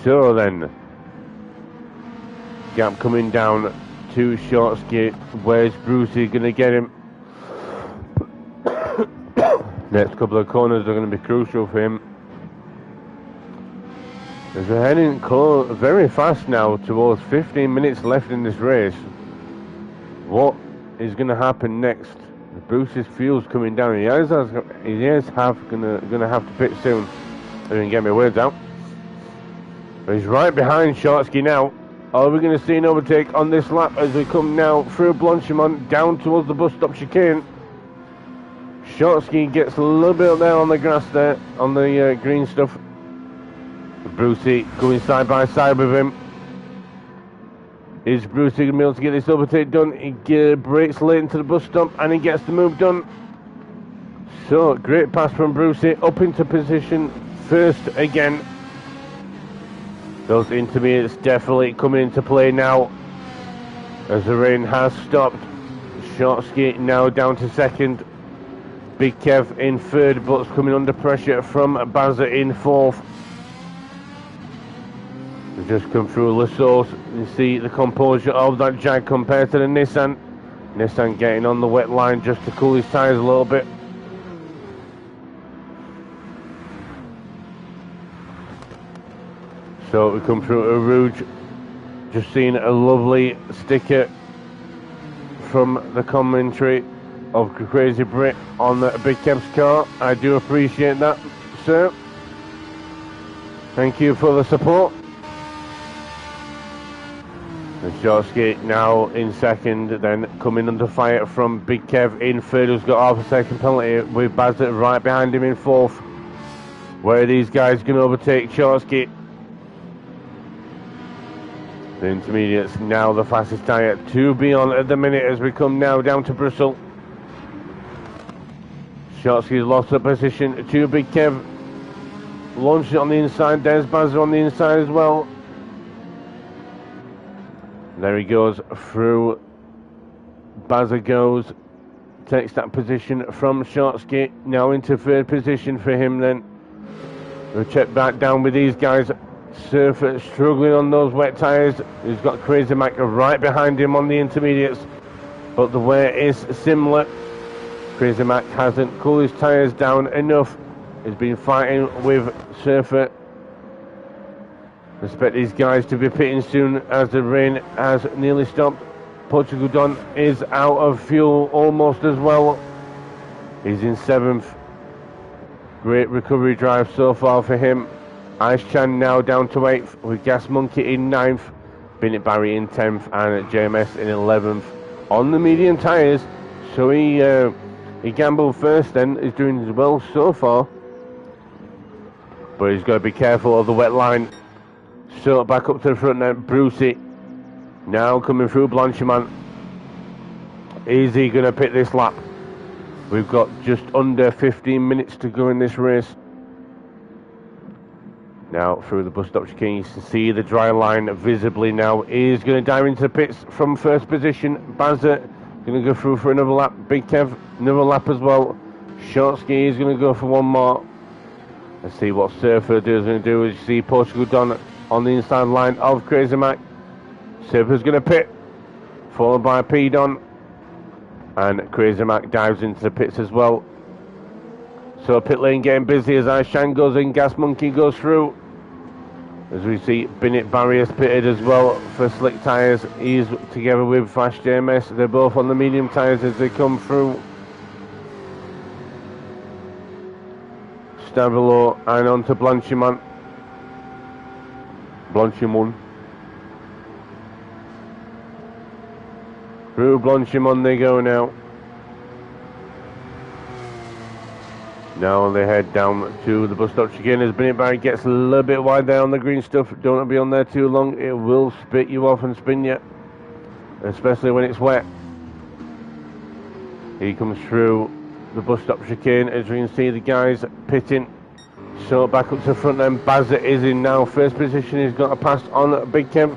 So then, gap coming down to Shortsky. Where's Brucey going to get him? Next couple of corners are going to be crucial for him. As we're heading very fast now towards 15 minutes left in this race. What is going to happen next? Bruce's fuel's coming down. He is going to have to pit soon. I didn't get my words out. But he's right behind Shortsky now. Are we going to see an overtake on this lap as we come now through Blanchimont down towards the bus stop chicane? Shortsky gets a little bit there on the grass there, on the green stuff. Brucey going side by side with him. Is Brucey going to be able to get this overtake done? He brakes late into the bus stop and he gets the move done. So, great pass from Brucey, up into position first again. Those intermediates definitely coming into play now as the rain has stopped. Shortsky now down to second. Big Kev in third, but coming under pressure from Bazza in fourth. We've just come through La Source. You see the composure of that Jag compared to the Nissan. Nissan getting on the wet line just to cool his tyres a little bit. So we come through Eau Rouge, just seeing a lovely sticker from the commentary of Crazy Brit on the Big Kev's car. I do appreciate that, sir. Thank you for the support. And Shortsky now in second, then coming under fire from Big Kev in third, who's got half a second penalty, with Bazza right behind him in fourth. Where are these guys going to overtake Shortsky? The intermediates now the fastest tyre to be on at the minute as we come now down to Brussels. Shortsky's lost the position to Big Kev. Launched it on the inside. There's Bazza on the inside as well. There he goes through. Bazza goes. Takes that position from Shortsky. Now into third position for him then. We'll check back down with these guys. Surfer struggling on those wet tyres. He's got Crazy Mac right behind him on the intermediates, but the wear is similar. Crazy Mac hasn't cooled his tyres down enough. He's been fighting with Surfer. Expect these guys to be pitting soon as the rain has nearly stopped. Portugal Don is out of fuel almost as well. He's in 7th. Great recovery drive so far for him. Ice Chan now down to 8th with Gas Monkey in 9th, Bennett Barry in 10th and JMS in 11th on the medium tyres. So he gambled first then, he's doing well so far. But he's got to be careful of the wet line. So back up to the front now, Brucey now coming through Blanchimont. Is he going to pick this lap? We've got just under 15 minutes to go in this race. Now through the bus stop chicane, you can see the dry line visibly now. He's going to dive into the pits from first position. Bazza going to go through for another lap. Big Kev, another lap as well. Shortsky is going to go for one more. Let's see what Surfer is going to do. As you see Portugal Don on the inside line of Crazy Mac. Surfer's going to pit, followed by P Don. And Crazy Mac dives into the pits as well. So pit lane getting busy as Aishan goes in, Gas Monkey goes through. As we see Bennett Barriers pitted as well for slick tyres. He's together with Flash JMS. They're both on the medium tyres as they come through. Stavilo and on to Blanchimont. Through Blanchimont they go now. Now they head down to the bus stop chicane as Binit Barry gets a little bit wide there on the green stuff. Don't want to be on there too long. It will spit you off and spin you, especially when it's wet. He comes through the bus stop chicane as we can see the guys pitting. So back up to the front then. Bazza is in now. First position, he's got a pass on Big Kev.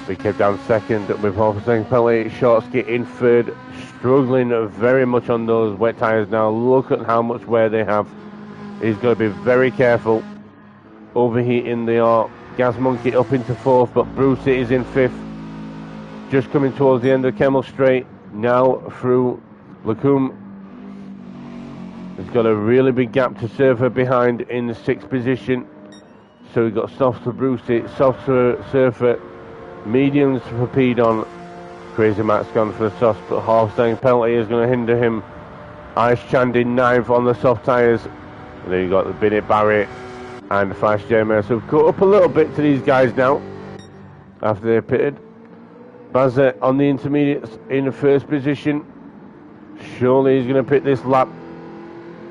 Big Kev down second with half a second penalty. Shortsky in third. Struggling very much on those wet tyres now. Look at how much wear they have. He's got to be very careful. Overheating they are. Gas Monkey up into fourth, but Bruce is in fifth. Just coming towards the end of Kemmel Straight. Now through Lacombe. He's got a really big gap to Surfer behind in the sixth position. So we've got softs for Brucey, softs for Surfer, mediums for Pedon. Crazy Matt's gone for the softs, but half second penalty is going to hinder him. Ice Chand in ninth on the soft tyres. And then you've got the Binit Barry and Flash JMS. So we've caught up a little bit to these guys now after they're pitted. Bazza on the intermediates in the first position. Surely he's going to pit this lap.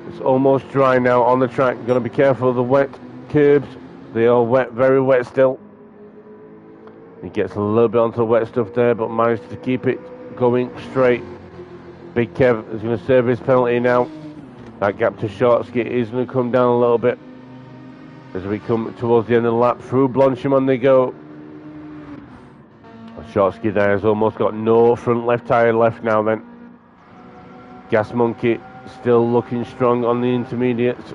It's almost dry now on the track. Got to be careful of the wet curbs. They are wet, very wet still. He gets a little bit onto the wet stuff there, but managed to keep it going straight. Big Kev is going to serve his penalty now. That gap to Shortsky is going to come down a little bit as we come towards the end of the lap. Through Blanchimont they go. Shortsky there has almost got no front left tyre left now then. Gas Monkey still looking strong on the intermediates.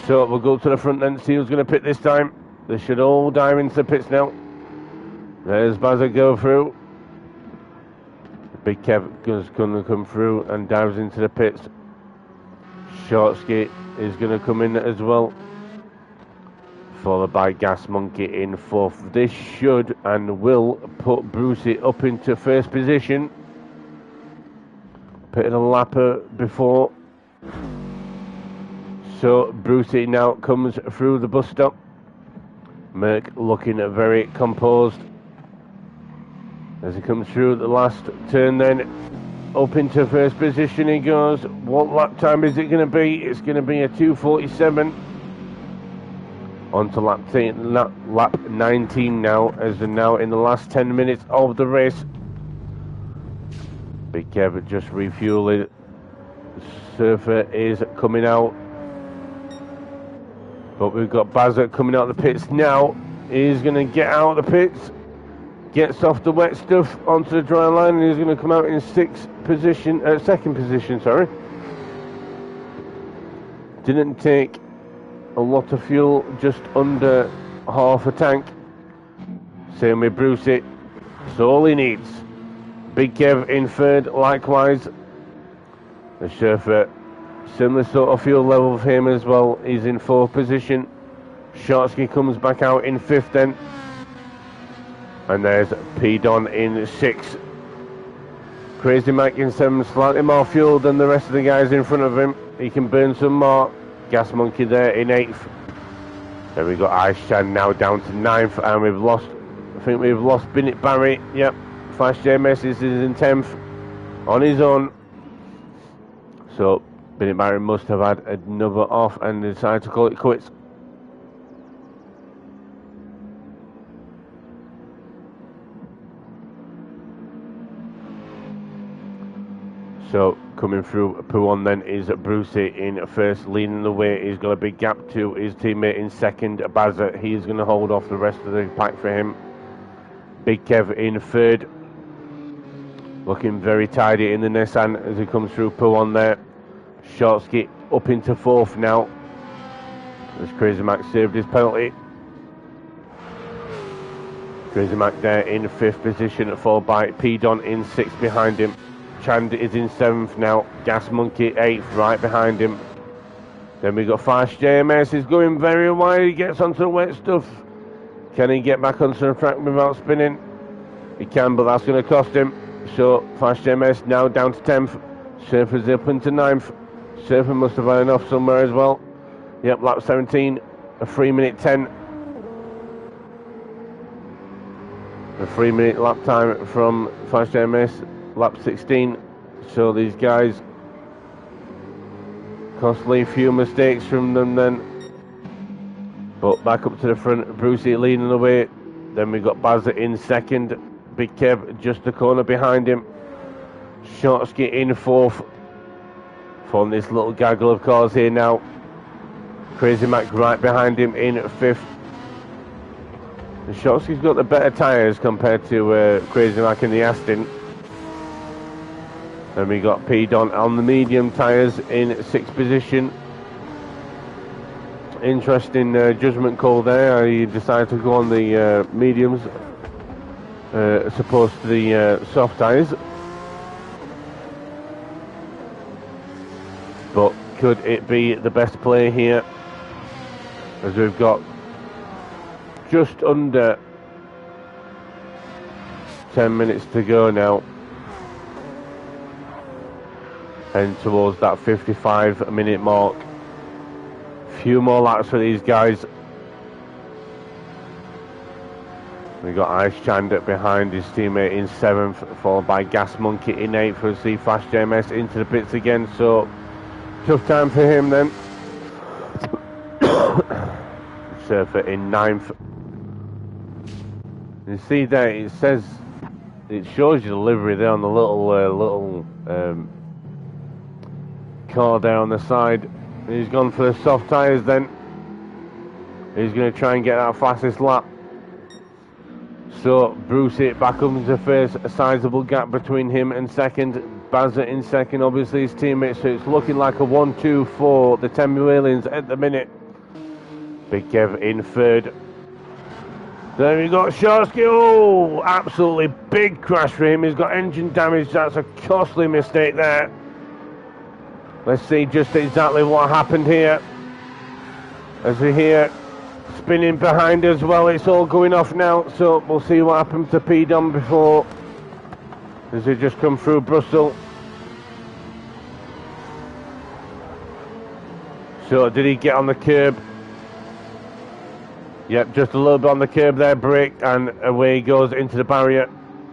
So we'll go to the front then, see who's going to pit this time. They should all dive into the pits now. There's Bazza go through. Big Kev is going to come through and dives into the pits. Shortsky is going to come in as well, followed by Gas Monkey in fourth. This should and will put Brucey up into first position. Pitted a lapper before. So Brucey now comes through the bus stop. Merck looking very composed as he comes through the last turn then. Up into first position he goes. What lap time is it going to be? It's going to be a 2:47. On to lap 19 now, as they're now in the last 10 minutes of the race. Big Kev just refueling. Surfer is coming out. But we've got Bazza coming out of the pits now. He's going to get out of the pits. Gets off the wet stuff onto the dry line, and he's going to come out in second position, sorry. Didn't take a lot of fuel, just under half a tank. Same with Brucey. That's all he needs. Big Kev in third, likewise. The Surfer, similar sort of fuel level for him as well. He's in fourth position. Shortsky comes back out in fifth then. And there's Pedon in sixth. Crazy Mike in seventh, slightly more fuel than the rest of the guys in front of him. He can burn some more. Gas Monkey there in eighth. Then we've got Ice Chan now down to ninth, and we've lost, I think we've lost Binit Barry. Yep, Flash JMS is in 10th on his own. So Binit Barry must have had another off and decided to call it quits. So coming through Puon then is Brucey in first, leading the way. He's got a big gap to his teammate in second, Bazza. He's going to hold off the rest of the pack for him. Big Kev in third, looking very tidy in the Nissan as he comes through Puon there. Shortsky up into fourth now as Crazy Mac saved his penalty. Crazy Mac there in fifth position, followed by Pedon in sixth behind him. Chand is in seventh now. Gas Monkey eighth, right behind him. Then we got Flash JMS is going very wide. He gets onto the wet stuff. Can he get back onto the track without spinning? He can, but that's going to cost him. So Flash JMS now down to 10th. Surfer's up into 9th. Surfer must have had enough somewhere as well. Yep, lap 17, a 3:10. A 3-minute lap time from Flash IGTMS, lap 16. So these guys, costly few mistakes from them then. But back up to the front, Brucey leading the way. Then we got Bazza in second. Big Kev just the corner behind him. Shortsky in fourth. From this little gaggle of cars here now. Crazy Mac right behind him in fifth. Shortsky's got the better tyres compared to Crazy Mac in the Aston. And we got P Don on the medium tyres in sixth position. Interesting judgment call there. He decided to go on the mediums as opposed to the soft tyres. But could it be the best play here? As we've got just under 10 minutes to go now. Heading towards that 55-minute mark. Few more laps for these guys. We got Ice Chand behind his teammate in 7th, followed by Gas Monkey in 8th. We'll see Flash IGTMS into the pits again, so tough time for him then. Surfer in 9th. You see there, it says, it shows you the livery there on the little car there on the side. He's gone for the soft tyres then. He's going to try and get that fastest lap. So Brucey back up into first, a sizable gap between him and second. Bazza in second, obviously his teammate, so it's looking like a 1-2 for the Temu Aliens at the minute. Big Kev in third. Then we got Shortsky. Oh, absolutely big crash for him. He's got engine damage. That's a costly mistake there. Let's see just exactly what happened here. As we hear spinning behind as well, it's all going off now. So we'll see what happened to P-Dom before. As he just come through Brussels. So did he get on the curb? Yep, just a little bit on the curb there, brake, and away he goes into the barrier.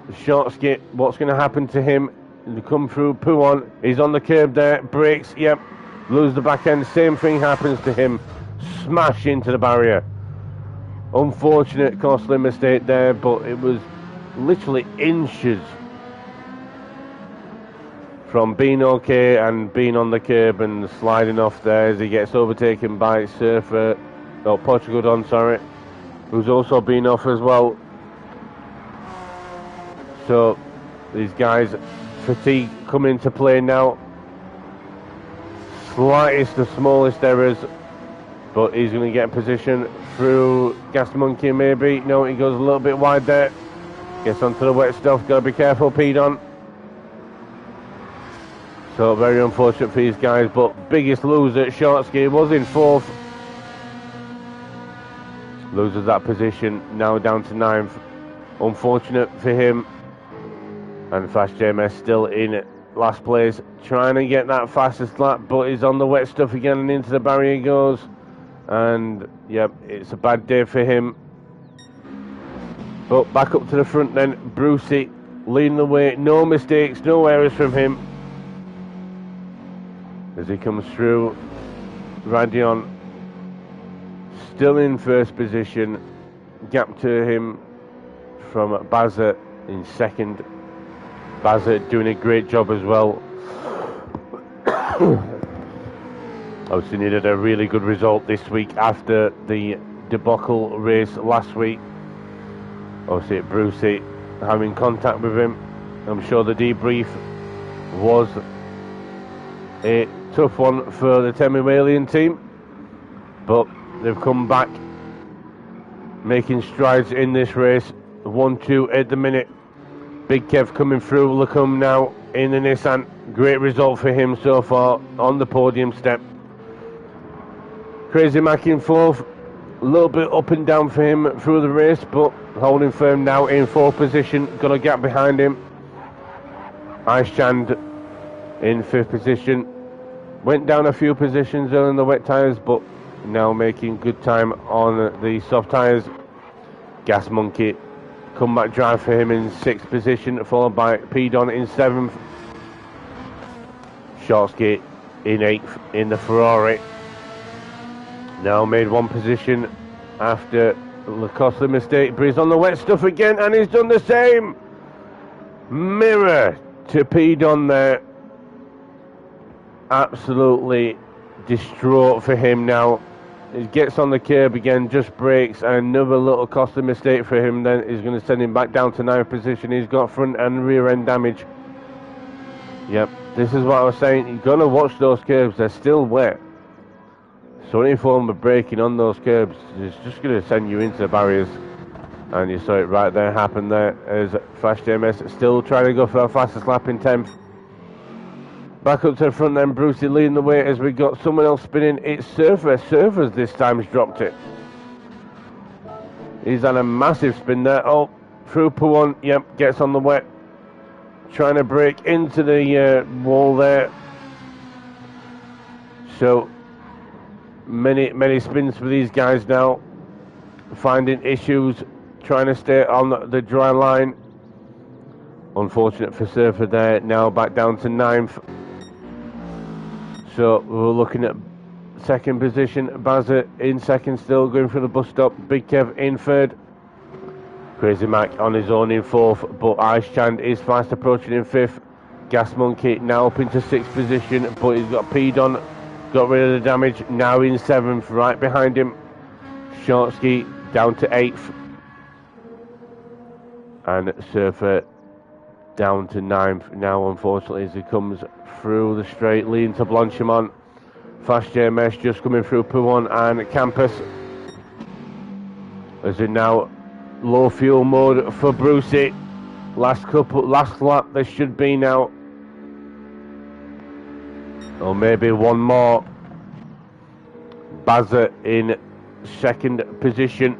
Shortsky, what's going to happen to him? He'll come through Pouon, he's on the curb there, brakes, yep, lose the back end, same thing happens to him, smash into the barrier. Unfortunate, costly mistake there, but it was literally inches from being okay and being on the curb and sliding off there as he gets overtaken by Surfer, Portugal Don, sorry, who's also been off as well. So these guys, fatigue come into play now. Slightest, the smallest errors, but he's going to get in position through Gas Monkey maybe. No, he goes a little bit wide there. Gets onto the wet stuff, got to be careful, P-Don. So very unfortunate for these guys, but biggest loser, Shortsky, was in fourth. Loses that position, now down to 9th. Unfortunate for him. And Flash IGTMS still in last place, trying to get that fastest lap, but he's on the wet stuff again and into the barrier he goes. And yep, it's a bad day for him. But back up to the front then, Brucey leading the way, no mistakes, no errors from him. As he comes through, Radion still in first position, gap to him from Bazza in second. Bazza doing a great job as well. Obviously needed a really good result this week after the debacle race last week. Obviously Brucey having contact with him. I'm sure the debrief was a tough one for the Temu Alien team, but they've come back making strides in this race. 1-2 at the minute. Big Kev coming through, Lacombe now in the Nissan. Great result for him so far on the podium step. Crazy Mac in fourth. A little bit up and down for him through the race, but holding firm now in fourth position. Got a gap behind him. Ice Chand in fifth position. Went down a few positions on the wet tyres, but now making good time on the soft tyres. Gas Monkey Comeback drive for him in 6th position, followed by P-Don in 7th. Shortsky in 8th in the Ferrari. Now made 1 position after the costly mistake, but he's on the wet stuff again, and he's done the same. Mirror to P-Don there. Absolutely distraught for him now. He gets on the curb again, just brakes, and another little costly mistake for him then is going to send him back down to 9th position. He's got front and rear end damage. Yep, this is what I was saying. You've got to watch those curbs, they're still wet. So any form of braking on those curbs is just going to send you into the barriers. And you saw it right there happen there as Flash JMS still trying to go for our fastest lap in 10th. Back up to the front then, Brucey leading the way as we got someone else spinning. It's Surfer. Surfer's this time has dropped it. He's had a massive spin there. Oh, through P1, yep, gets on the wet. Trying to break into the wall there. So, many spins for these guys now. Finding issues, trying to stay on the dry line. Unfortunate for Surfer there, now back down to 9th. So we're looking at 2nd position, Bazza in 2nd still, going for the bus stop, Big Kev in 3rd. Crazy Mac on his own in 4th, but Ice Chand is fast approaching in 5th. Gas Monkey now up into 6th position, but he's got P-Don, got rid of the damage, now in 7th, right behind him. Shortsky down to 8th. And Surfer down to 9th now, unfortunately, as he comes through the straight, leading to Blanchimont. Flash JMS just coming through P1 and Campus. As in now low fuel mode for Brucey. Last lap there should be now. Or maybe one more. Bazza in 2nd position.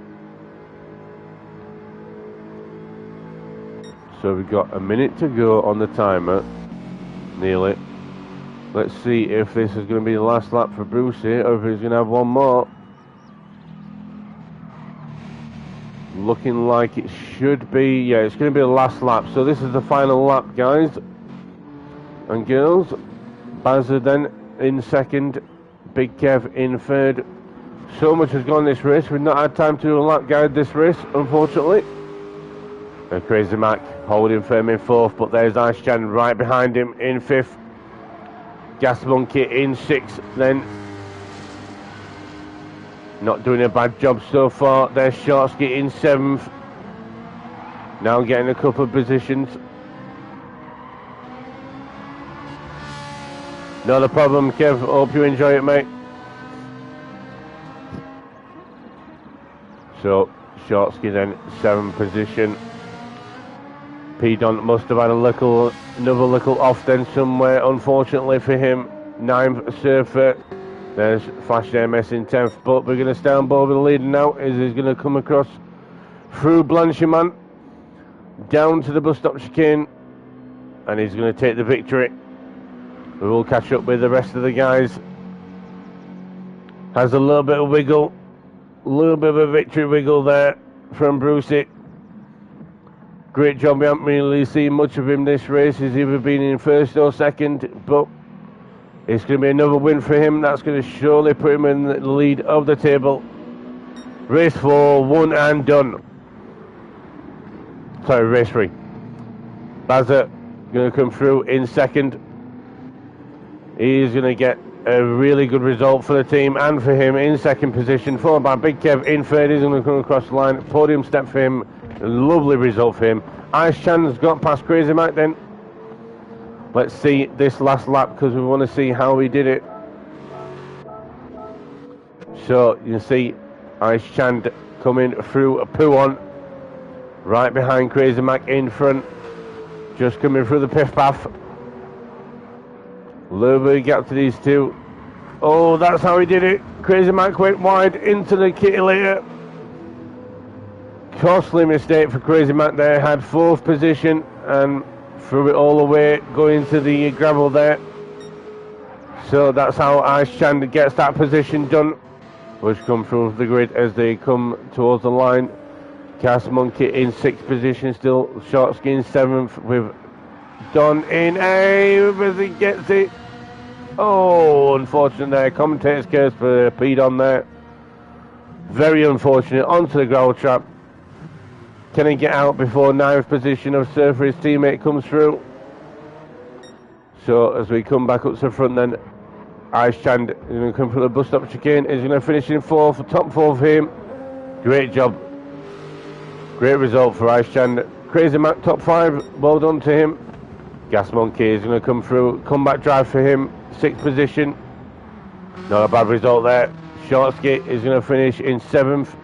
So we've got a minute to go on the timer, nearly. Let's see if this is going to be the last lap for Brucey, or if he's going to have one more. Looking like it should be, yeah, it's going to be the last lap. So this is the final lap, guys and girls. Bazza then in 2nd, Big Kev in 3rd. So much has gone this race, we've not had time to do a lap guide this race, unfortunately. Crazy Mac holding firm in 4th, but there's Ice Chan right behind him in 5th. Gas Monkey in 6th then. Not doing a bad job so far. There's Shortsky in 7th. Now getting a couple of positions. Not a problem, Kev. Hope you enjoy it, mate. So, Shortsky then 7th position. P-Don must have had another little off then somewhere, unfortunately for him. 9th Surfer. There's Flash JMS in 10th, but we're going to stay on board with the leader now, as he's going to come across through Blanchimont, down to the bus stop chicane, and he's going to take the victory. We will catch up with the rest of the guys. Has a little bit of wiggle, a little bit of a victory wiggle there from Brucey. Great job, we haven't really seen much of him this race. He's either been in 1st or 2nd, but it's going to be another win for him. That's going to surely put him in the lead of the table. Race 4, won and done. Sorry, race 3. Bazza going to come through in 2nd. He's going to get a really good result for the team and for him in 2nd position, followed by Big Kev in 3rd. He's going to come across the line. Podium step for him. A lovely result for him. Ice Chan's got past Crazy Mac then. Let's see this last lap, because we want to see how he did it. So you can see Ice Chan coming through a P1, right behind Crazy Mac in front, just coming through the piff path. A little bit of gap to these two. Oh, that's how he did it. Crazy Mac went wide into the kitty later. Costly mistake for Crazy Mac there. Had 4th position and threw it all away, going to the gravel there. So that's how Ice Chan gets that position done, which come through the grid as they come towards the line Gas Monkey in 6th position still. Short Ski in 7th with Don in 8th as he gets it. Oh, unfortunate there. Commentator's curse for Pete on there. Very unfortunate. Onto the gravel trap. Can he get out before 9th position of Surfer, his teammate, comes through? So as we come back up to the front then, Ice Chand is going to come through the bus stop chicane. He's going to finish in 4th, top 4 for him. Great job. Great result for Ice Chand. Crazy Mac top 5, well done to him. Gas Monkey is going to come through, comeback drive for him, 6th position. Not a bad result there. Short Skate is going to finish in 7th.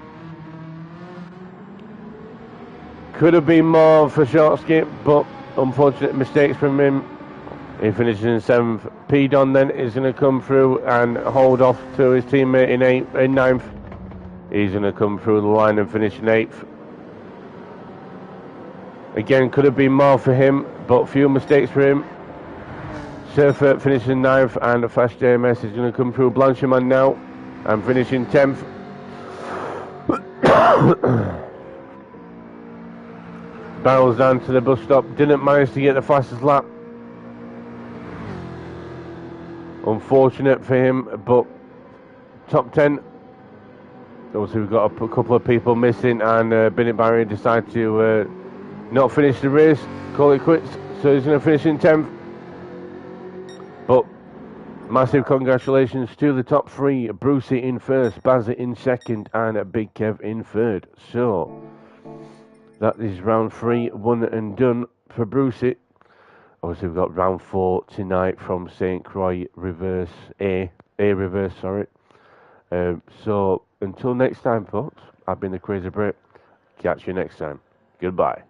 Could have been more for Short Skate, but unfortunate mistakes from him. He finishes in 7th. P Don then is going to come through and hold off to his teammate in 9th. He's going to come through the line and finish in 8th. Again, could have been more for him, but few mistakes for him. Surfer finishing 9th, and Fast JMS is going to come through Blancheman now and finishing 10th. Barrels down to the bus stop, didn't manage to get the fastest lap. Unfortunate for him, but top 10. Obviously we've got a couple of people missing, and Bennett Barry decided to not finish the race, call it quits, so he's going to finish in 10th. But massive congratulations to the top 3, Brucey in 1st, Bazza in 2nd, and Big Kev in 3rd. So that is round 3 won and done for Brucey. Obviously we've got round 4 tonight from St. Croix reverse A reverse, sorry. So until next time folks, I've been the Crazy Brit. Catch you next time. Goodbye.